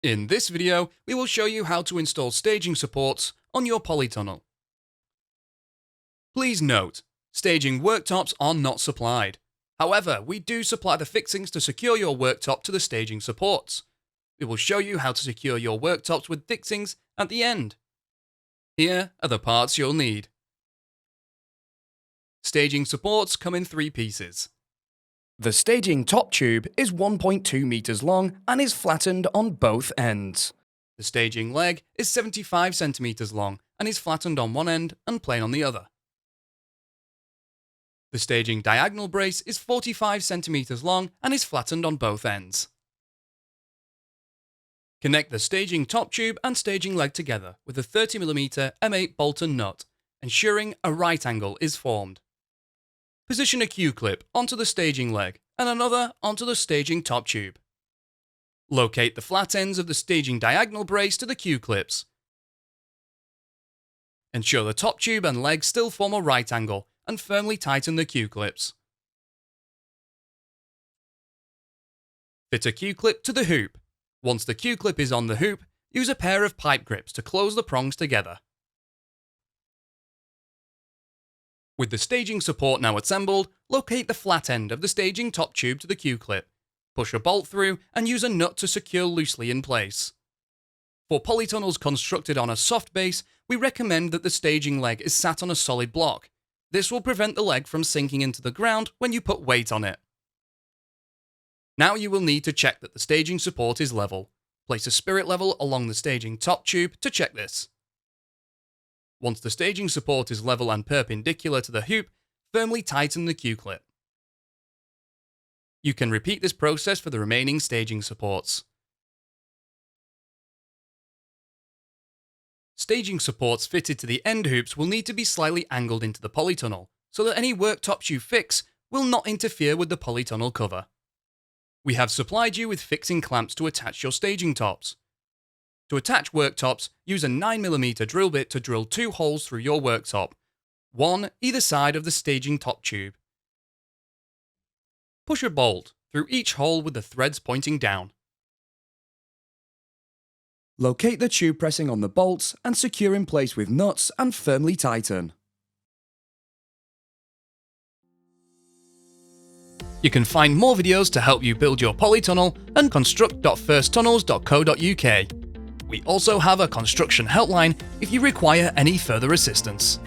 In this video, we will show you how to install staging supports on your polytunnel. Please note, staging worktops are not supplied. However, we do supply the fixings to secure your worktop to the staging supports. We will show you how to secure your worktops with fixings at the end. Here are the parts you'll need. Staging supports come in 3 pieces. The staging top tube is 1.2 meters long and is flattened on both ends. The staging leg is 75 centimeters long and is flattened on one end and plain on the other. The staging diagonal brace is 45 centimeters long and is flattened on both ends. Connect the staging top tube and staging leg together with a 30mm M8 bolt and nut, ensuring a right angle is formed. Position a Q-clip onto the staging leg and another onto the staging top tube. Locate the flat ends of the staging diagonal brace to the Q-clips. Ensure the top tube and leg still form a right angle and firmly tighten the Q-clips. Fit a Q-clip to the hoop. Once the Q-clip is on the hoop, use a pair of pipe grips to close the prongs together. With the staging support now assembled, locate the flat end of the staging top tube to the Q-clip. Push a bolt through and use a nut to secure loosely in place. For polytunnels constructed on a soft base, we recommend that the staging leg is sat on a solid block. This will prevent the leg from sinking into the ground when you put weight on it. Now you will need to check that the staging support is level. Place a spirit level along the staging top tube to check this. Once the staging support is level and perpendicular to the hoop, firmly tighten the Q-clip. You can repeat this process for the remaining staging supports. Staging supports fitted to the end hoops will need to be slightly angled into the polytunnel, so that any worktops you fix will not interfere with the polytunnel cover. We have supplied you with fixing clamps to attach your staging tops. To attach worktops, use a 9mm drill bit to drill 2 holes through your worktop, one either side of the staging top tube. Push a bolt through each hole with the threads pointing down. Locate the tube pressing on the bolts and secure in place with nuts and firmly tighten. You can find more videos to help you build your polytunnel and construct.firsttunnels.co.uk. We also have a construction helpline if you require any further assistance.